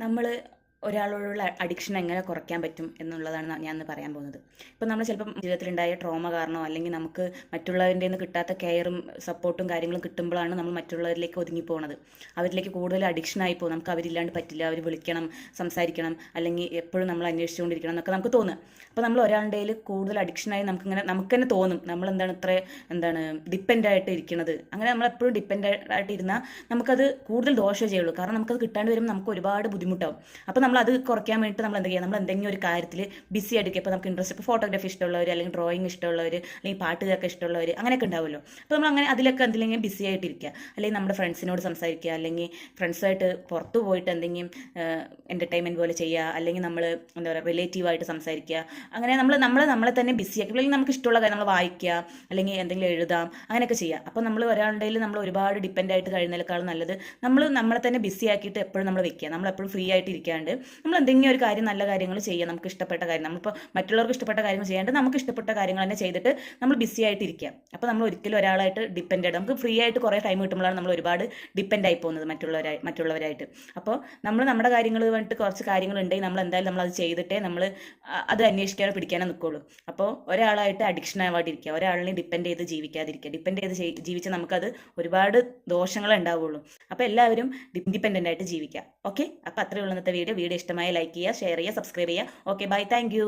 നമ്മൾ ഒരാളോടുള്ള അഡിക്ഷൻ എങ്ങനെ കുറയ്ക്കാൻ പറ്റും എന്നുള്ളതാണ് ഞാൻ ഇന്ന് പറയാൻ പോകുന്നത്. ഇപ്പോൾ നമ്മൾ ചിലപ്പം ജീവിതത്തിലുണ്ടായ ട്രോമ കാരണമോ അല്ലെങ്കിൽ നമുക്ക് മറ്റുള്ളവരുടെ നിന്ന് കിട്ടാത്ത കെയറും സപ്പോർട്ടും കാര്യങ്ങളും കിട്ടുമ്പോഴാണ് നമ്മൾ മറ്റുള്ളവരിലേക്ക് ഒതുങ്ങി പോകുന്നത്. അവരിലേക്ക് കൂടുതൽ അഡിക്ഷനായി പോകും. നമുക്ക് അവരില്ലാണ്ട് പറ്റില്ല, അവർ വിളിക്കണം, സംസാരിക്കണം, അല്ലെങ്കിൽ എപ്പോഴും നമ്മൾ അന്വേഷിച്ചുകൊണ്ടിരിക്കണം എന്നൊക്കെ നമുക്ക് തോന്നുക. അപ്പോൾ നമ്മൾ ഒരാളുടെ കൂടുതൽ അഡിക്ഷനായി നമുക്ക് തന്നെ തോന്നും നമ്മൾ എന്താണ് ഡിപ്പെൻഡായിട്ട് ഇരിക്കുന്നത്. അങ്ങനെ നമ്മൾ എപ്പോഴും ഡിപ്പെൻഡായിട്ട് ഇരുന്നാൽ നമുക്കത് കൂടുതൽ ദോഷമേ ചെയ്യുള്ളൂ. കാരണം നമുക്കത് കിട്ടാണ്ട് വരുമ്പോൾ നമുക്ക് ഒരുപാട് ബുദ്ധിമുട്ടാവും. അപ്പോൾ നമ്മൾ അത് കുറയ്ക്കാൻ വേണ്ടിയിട്ട് നമ്മൾ എന്താ ചെയ്യുക, നമ്മൾ എന്തെങ്കിലും ഒരു കാര്യത്തിൽ ബിസി ആയിരിക്കും. ഇപ്പോൾ നമുക്ക് ഇൻട്രസ്റ്റ്, ഇപ്പോൾ ഫോട്ടോഗ്രാഫി ഇഷ്ടമുള്ളവർ, അല്ലെങ്കിൽ ഡ്രോയിങ് ഇഷ്ടമുള്ളവർ, അല്ലെങ്കിൽ പാട്ട് കേൾക്കാൻ ഇഷ്ടമുള്ളവർ, അങ്ങനെയൊക്കെ ഉണ്ടാവുമല്ലോ. അപ്പോൾ നമ്മൾ അങ്ങനെ അതിലൊക്കെ എന്തെങ്കിലും ബിസി ആയിട്ടിരിക്കുക, അല്ലെങ്കിൽ നമ്മുടെ ഫ്രണ്ട്സിനോട് സംസാരിക്കുക, അല്ലെങ്കിൽ ഫ്രണ്ട്സുമായിട്ട് പുറത്തു പോയിട്ട് എന്തെങ്കിലും എൻ്റർടൈൻമെൻറ്റ് പോലെ ചെയ്യുക, അല്ലെങ്കിൽ നമ്മൾ എന്താ പറയുക റിലേറ്റീവായിട്ട് സംസാരിക്കുക. അങ്ങനെ നമ്മളെ തന്നെ ബിസി ആക്കി, അല്ലെങ്കിൽ നമുക്ക് ഇഷ്ടമുള്ള കാര്യം നമ്മൾ വായിക്കുക, അല്ലെങ്കിൽ എന്തെങ്കിലും എഴുതാം, അങ്ങനെയൊക്കെ ചെയ്യുക. അപ്പോൾ നമ്മൾ ഒരാളുടെ നമ്മൾ ഒരുപാട് ഡിപ്പെൻഡ് ആയിട്ട് കഴിയുന്നതിനേക്കാളും നല്ലത് നമ്മളെ തന്നെ ബിസി ആക്കിയിട്ട് എപ്പോഴും നമ്മൾ വെക്കുക. നമ്മൾ എപ്പോഴും ഫ്രീ ആയിട്ട് ഇരിക്കാണ്ട് നമ്മൾ എന്തെങ്കിലും ഒരു കാര്യം, നല്ല കാര്യങ്ങൾ ചെയ്യുക, നമുക്ക് ഇഷ്ടപ്പെട്ട കാര്യം. നമ്മളിപ്പോൾ മറ്റുള്ളവർക്ക് ഇഷ്ടപ്പെട്ട കാര്യങ്ങൾ ചെയ്യാണ്ട് നമുക്ക് ഇഷ്ടപ്പെട്ട കാര്യങ്ങൾ തന്നെ ചെയ്തിട്ട് നമ്മൾ ബിസി ആയിട്ട് ഇരിക്കുക. അപ്പോൾ നമ്മൾ ഒരിക്കലും ഒരാളായിട്ട് ഡിപ്പെൻഡ്, നമുക്ക് ഫ്രീ ആയിട്ട് കുറേ ടൈം കിട്ടുമ്പോഴാണ് നമ്മൾ ഒരുപാട് ഡിപ്പെൻഡ് ആയി പോകുന്നത് മറ്റുള്ളവരായിട്ട്. അപ്പോൾ നമ്മൾ നമ്മുടെ കാര്യങ്ങൾ വേണ്ടിയിട്ട് കുറച്ച് കാര്യങ്ങളുണ്ടെങ്കിൽ നമ്മൾ എന്തായാലും നമ്മൾ അത് ചെയ്തിട്ടേ നമ്മൾ അത് അന്വേഷിക്കാനോ പിടിക്കാനോ നിൽക്കുള്ളൂ. അപ്പോൾ ഒരാളായിട്ട് അഡിക്ഷൻ ആവാതിരിക്കുക, ഒരാളിനെ ഡിപ്പെൻഡ് ചെയ്ത് ജീവിക്കാതിരിക്കുക. ഡിപ്പെൻഡ് ചെയ്ത് ജീവിച്ച് നമുക്കത് ഒരുപാട് ദോഷങ്ങൾ ഉണ്ടാവുള്ളൂ. അപ്പോൾ എല്ലാവരും ഇൻഡിപെൻഡൻ്റ് ആയിട്ട് ജീവിക്കുക. ഓക്കെ, അപ്പോൾ അത്രയുള്ള ഇന്നത്തെ വീഡിയോ ഇഷ്ടമായ ലൈക്ക് ചെയ്യുക, ഷെയർ ചെയ്യുക, സബ്സ്ക്രൈബ് ചെയ്യുക. Okay, bye, thank U.